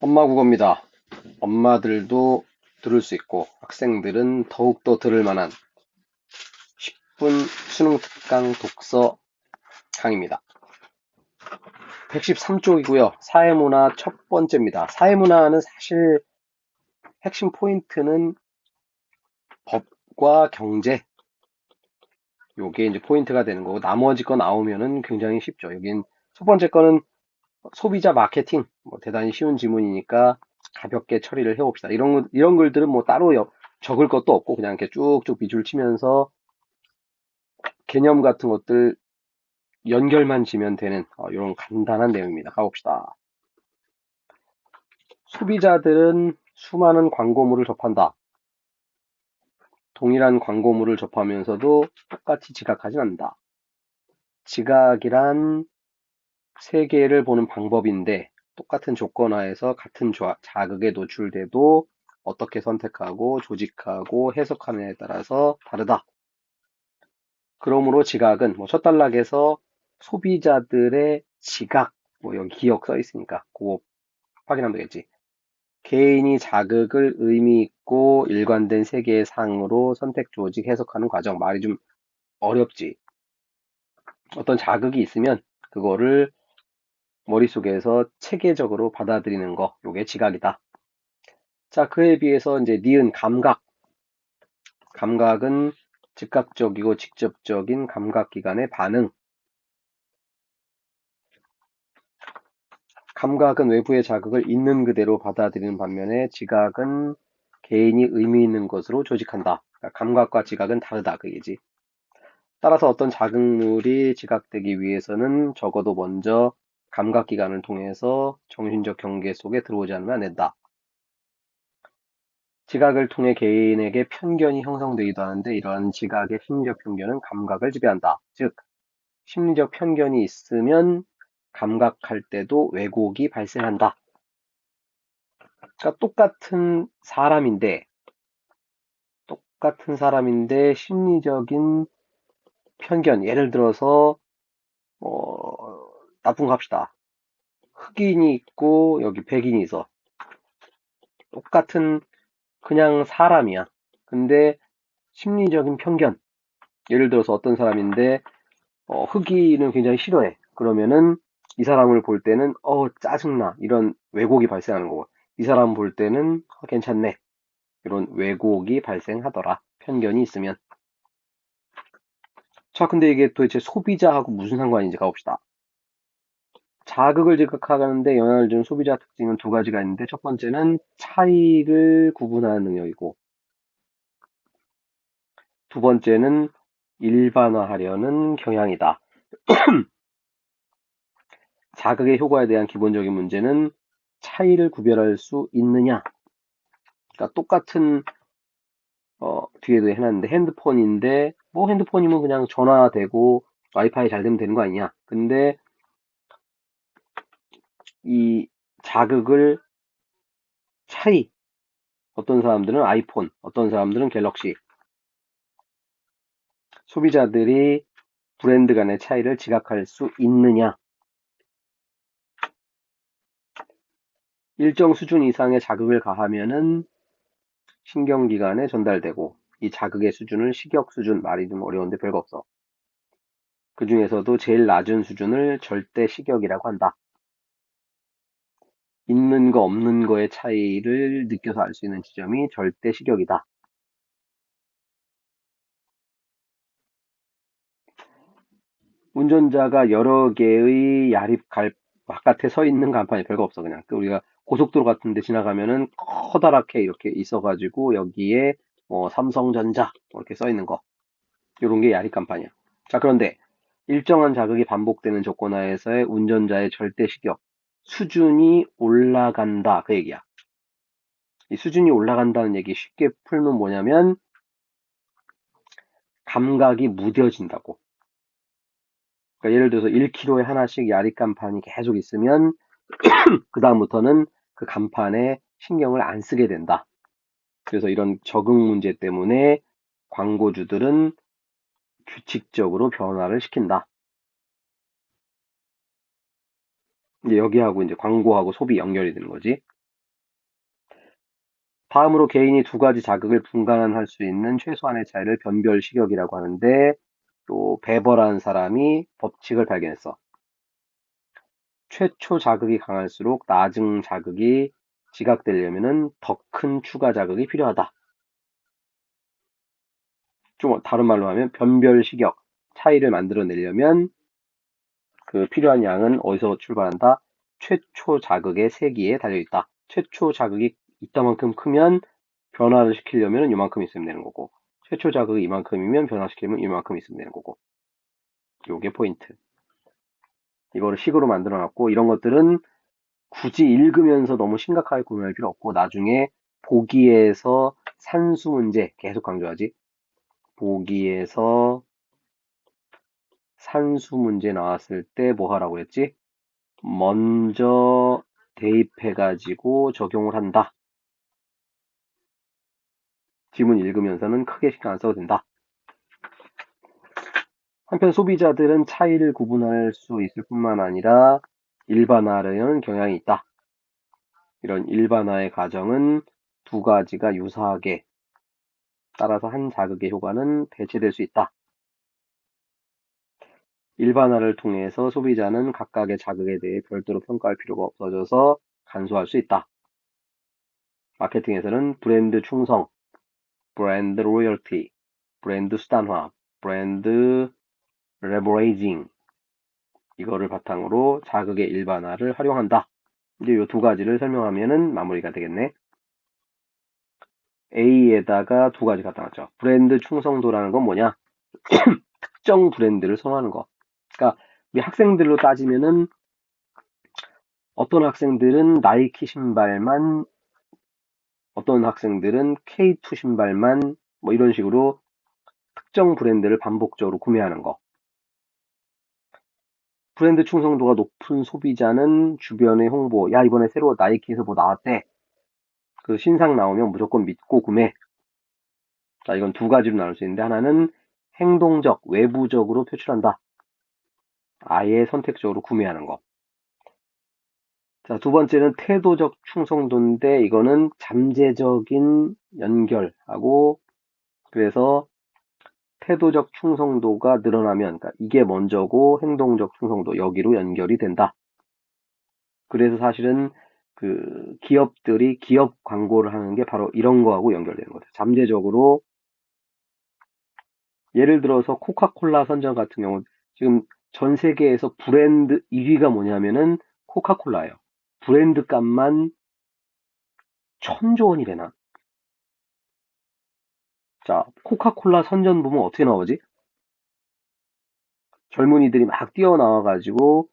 엄마 국어입니다. 엄마들도 들을 수 있고 학생들은 더욱더 들을 만한 10분 수능 특강 독서 강의입니다. 113쪽이고요. 사회문화 첫 번째입니다. 사회문화는 사실 핵심 포인트는 법과 경제, 요게 이제 포인트가 되는 거고 나머지 거 나오면은 굉장히 쉽죠. 여긴 첫 번째 거는 소비자 마케팅, 뭐 대단히 쉬운 지문이니까 가볍게 처리를 해봅시다. 이런 글들은 뭐 따로 적을 것도 없고 그냥 이렇게 쭉쭉 밑줄 치면서 개념 같은 것들 연결만 지면 되는 이런 간단한 내용입니다. 가봅시다. 소비자들은 수많은 광고물을 접한다. 동일한 광고물을 접하면서도 똑같이 지각하진 않는다. 지각이란 세계를 보는 방법인데 똑같은 조건 하에서 같은 자극에 노출돼도 어떻게 선택하고 조직하고 해석하느냐에 따라서 다르다. 그러므로 지각은 뭐 첫 단락에서 소비자들의 지각, 뭐 여기 기억 써 있으니까 그거 확인하면 되겠지. 개인이 자극을 의미 있고 일관된 세계의 상으로 선택, 조직, 해석하는 과정. 말이 좀 어렵지. 어떤 자극이 있으면 그거를 머릿속에서 체계적으로 받아들이는 거. 요게 지각이다. 자, 그에 비해서 이제 니은 감각. 감각은 즉각적이고 직접적인 감각기관의 반응. 감각은 외부의 자극을 있는 그대로 받아들이는 반면에 지각은 개인이 의미 있는 것으로 조직한다. 그러니까 감각과 지각은 다르다. 그 얘기지. 따라서 어떤 자극물이 지각되기 위해서는 적어도 먼저 감각기관을 통해서 정신적 경계 속에 들어오지 않으면 안 된다. 지각을 통해 개인에게 편견이 형성되기도 하는데 이러한 지각의 심리적 편견은 감각을 지배한다. 즉, 심리적 편견이 있으면 감각할 때도 왜곡이 발생한다. 그러니까 똑같은 사람인데 심리적인 편견, 예를 들어서 나쁜 거 합시다. 흑인이 있고 여기 백인이 있어. 똑같은 그냥 사람이야. 근데 심리적인 편견. 예를 들어서 어떤 사람인데 흑인은 굉장히 싫어해. 그러면은 이 사람을 볼 때는 짜증나. 이런 왜곡이 발생하는 거고. 이 사람 볼 때는 괜찮네. 이런 왜곡이 발생하더라. 편견이 있으면. 자, 근데 이게 도대체 소비자하고 무슨 상관인지 가봅시다. 자극을 지각하는데 영향을 주는 소비자 특징은 두 가지가 있는데 첫 번째는 차이를 구분하는 능력이고 두 번째는 일반화하려는 경향이다. 자극의 효과에 대한 기본적인 문제는 차이를 구별할 수 있느냐. 그러니까 똑같은 뒤에도 해놨는데 핸드폰인데 뭐 핸드폰이면 그냥 전화되고 와이파이 잘 되면 되는 거 아니냐. 근데 이 자극을 차이 어떤 사람들은 아이폰, 어떤 사람들은 갤럭시 소비자들이 브랜드 간의 차이를 지각할 수 있느냐. 일정 수준 이상의 자극을 가하면은 신경기관에 전달되고 이 자극의 수준을 식욕 수준 말이 좀 어려운데 별거 없어. 그 중에서도 제일 낮은 수준을 절대 식욕이라고 한다. 있는 거 없는 거의 차이를 느껴서 알 수 있는 지점이 절대 식욕이다. 운전자가 여러 개의 바깥에 서 있는 간판이 별거 없어 그냥. 우리가 고속도로 같은 데 지나가면은 커다랗게 이렇게 있어가지고 여기에 삼성전자 이렇게 써 있는 거. 요런 게 야립 간판이야. 자, 그런데 일정한 자극이 반복되는 조건 하에서의 운전자의 절대 식욕 수준이 올라간다 그 얘기야. 이 수준이 올라간다는 얘기 쉽게 풀면 뭐냐면 감각이 무뎌진다고. 그러니까 예를 들어서 1km에 하나씩 야립 간판이 계속 있으면 그 다음부터는 그 간판에 신경을 안 쓰게 된다. 그래서 이런 적응 문제 때문에 광고주들은 규칙적으로 변화를 시킨다. 이제 여기하고 이제 광고하고 소비 연결이 되는 거지. 다음으로 개인이 두 가지 자극을 분간할 수 있는 최소한의 차이를 변별 시격이라고 하는데, 또 베버라는 사람이 법칙을 발견했어. 최초 자극이 강할수록 나중 자극이 지각되려면은 더 큰 추가 자극이 필요하다. 좀 다른 말로 하면 변별 시격 차이를 만들어내려면 그 필요한 양은 어디서 출발한다? 최초 자극의 세기에 달려있다. 최초 자극이 이따만큼 크면 변화를 시키려면 이만큼 있으면 되는 거고, 최초 자극이 이만큼이면 변화시키려면 이만큼 있으면 되는 거고. 요게 포인트. 이거를 식으로 만들어 놨고, 이런 것들은 굳이 읽으면서 너무 심각하게 고민할 필요 없고, 나중에 보기에서 산수 문제 계속 강조하지. 보기에서 산수 문제 나왔을 때 뭐 하라고 했지? 먼저 대입해가지고 적용을 한다. 지문 읽으면서는 크게 신경 안 써도 된다. 한편 소비자들은 차이를 구분할 수 있을 뿐만 아니라 일반화하려는 경향이 있다. 이런 일반화의 과정은 두 가지가 유사하게 따라서 한 자극의 효과는 배치될 수 있다. 일반화를 통해서 소비자는 각각의 자극에 대해 별도로 평가할 필요가 없어져서 간소화할 수 있다. 마케팅에서는 브랜드 충성, 브랜드 로열티, 브랜드 수단화, 브랜드 레버레이징 이거를 바탕으로 자극의 일반화를 활용한다. 이제 이 두 가지를 설명하면은 마무리가 되겠네. A에다가 두 가지 갖다 놨죠. 브랜드 충성도라는 건 뭐냐? 특정 브랜드를 선호하는 거. 그러니까 우리 학생들로 따지면은 어떤 학생들은 나이키 신발만, 어떤 학생들은 K2 신발만 뭐 이런 식으로 특정 브랜드를 반복적으로 구매하는 거. 브랜드 충성도가 높은 소비자는 주변의 홍보, 야 이번에 새로 나이키에서 뭐 나왔대. 그 신상 나오면 무조건 믿고 구매. 자, 이건 두 가지로 나눌 수 있는데 하나는 행동적, 외부적으로 표출한다. 아예 선택적으로 구매하는 거. 자, 두 번째는 태도적 충성도인데 이거는 잠재적인 연결하고 그래서 태도적 충성도가 늘어나면 그러니까 이게 먼저고 행동적 충성도 여기로 연결이 된다. 그래서 사실은 그 기업들이 기업 광고를 하는 게 바로 이런 거하고 연결되는 거죠. 잠재적으로 예를 들어서 코카콜라 선전 같은 경우 지금 전 세계에서 브랜드 1위가 뭐냐면은 코카콜라예요. 브랜드 값만 1,000조 원이 되나? 자, 코카콜라 선전 보면 어떻게 나오지? 젊은이들이 막 뛰어나와가지고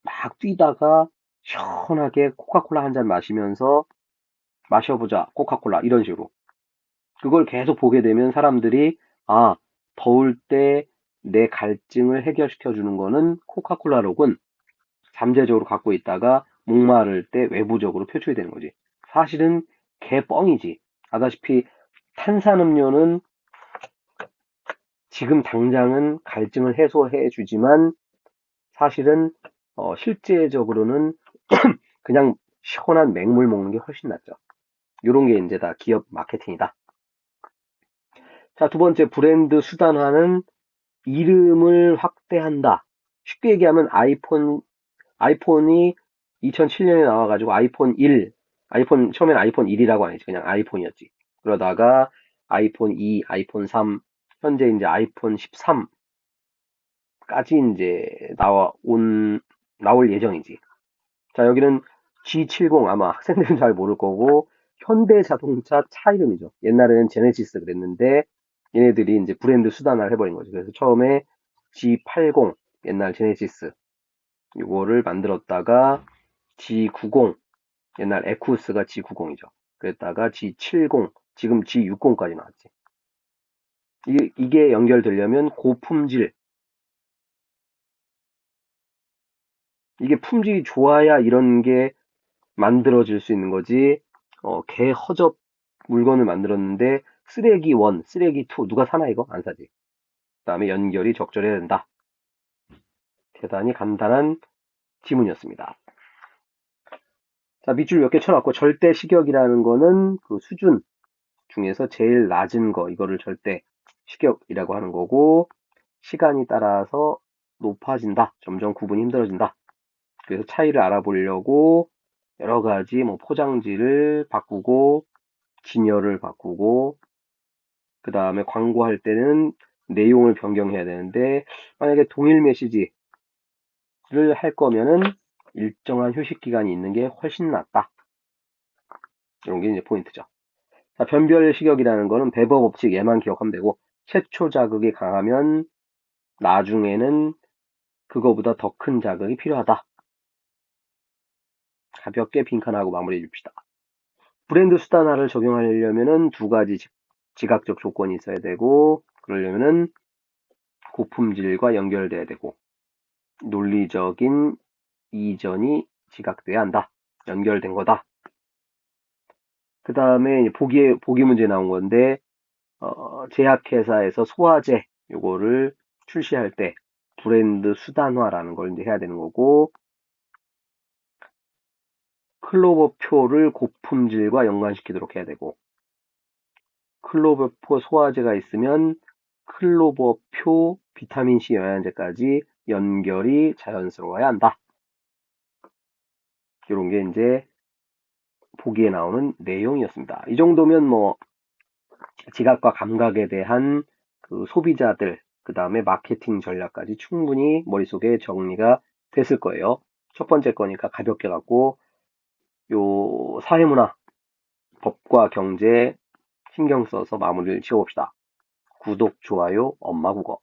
막 뛰다가 시원하게 코카콜라 한 잔 마시면서 마셔보자 코카콜라 이런 식으로 그걸 계속 보게 되면 사람들이 아 더울 때 내 갈증을 해결시켜 주는 거는 코카콜라로군 잠재적으로 갖고 있다가 목마를 때 외부적으로 표출이 되는 거지. 사실은 개뻥이지. 아다시피 탄산음료는 지금 당장은 갈증을 해소해 주지만 사실은 실제적으로는 그냥 시원한 맹물 먹는 게 훨씬 낫죠. 이런 게 이제 다 기업 마케팅이다. 자, 두 번째 브랜드 수단화는 이름을 확대한다. 쉽게 얘기하면 아이폰이 2007년에 나와가지고 처음에는 아이폰 1이라고 안 했지. 그냥 아이폰이었지. 그러다가 아이폰 2, 아이폰 3, 현재 이제 아이폰 13까지 이제 나올 예정이지. 자, 여기는 G70 아마 학생들은 잘 모를 거고, 현대자동차 차 이름이죠. 옛날에는 제네시스 그랬는데, 얘네들이 이제 브랜드 수단화를 해버린 거죠. 그래서 처음에 G80, 옛날 제네시스, 이거를 만들었다가 G90, 옛날 에쿠스가 G90이죠. 그랬다가 G70, 지금 G60까지 나왔지. 이게 연결되려면 고품질, 이게 품질이 좋아야 이런 게 만들어질 수 있는 거지. 개 허접 물건을 만들었는데 쓰레기 1, 쓰레기 2 누가 사나 이거? 안 사지. 그다음에 연결이 적절해야 된다. 대단히 간단한 지문이었습니다. 자, 밑줄 몇 개 쳐놨고, 절대 시격이라는 거는 그 수준 중에서 제일 낮은 거, 이거를 절대 시격이라고 하는 거고, 시간이 따라서 높아진다. 점점 구분이 힘들어진다. 그래서 차이를 알아보려고 여러 가지 뭐 포장지를 바꾸고, 진열을 바꾸고, 그 다음에 광고할 때는 내용을 변경해야 되는데, 만약에 동일 메시지를 할 거면은 일정한 휴식 기간이 있는 게 훨씬 낫다. 이런 게 이제 포인트죠. 자, 변별 시격이라는 거는 배버 법칙 얘만 기억하면 되고, 최초 자극이 강하면 나중에는 그거보다 더 큰 자극이 필요하다. 가볍게 빈칸하고 마무리해 줍시다. 브랜드 수단화를 적용하려면은 두 가지 지각적 조건이 있어야 되고, 그러려면은 고품질과 연결돼야 되고, 논리적인 이전이 지각돼야 한다. 연결된 거다. 그 다음에 보기 문제 나온 건데, 제약회사에서 소화제 요거를 출시할 때 브랜드 수단화라는 걸 이제 해야 되는 거고, 클로버표를 고품질과 연관시키도록 해야 되고, 클로버표 소화제가 있으면 클로버표 비타민C 영양제까지 연결이 자연스러워야 한다. 이런 게 이제 보기에 나오는 내용이었습니다. 이 정도면 뭐 지각과 감각에 대한 그 소비자들, 그 다음에 마케팅 전략까지 충분히 머릿속에 정리가 됐을 거예요. 첫 번째 거니까 가볍게 갖고 요 사회문화, 법과 경제 신경 써서 마무리를 지어봅시다. 구독, 좋아요, 엄마 국어.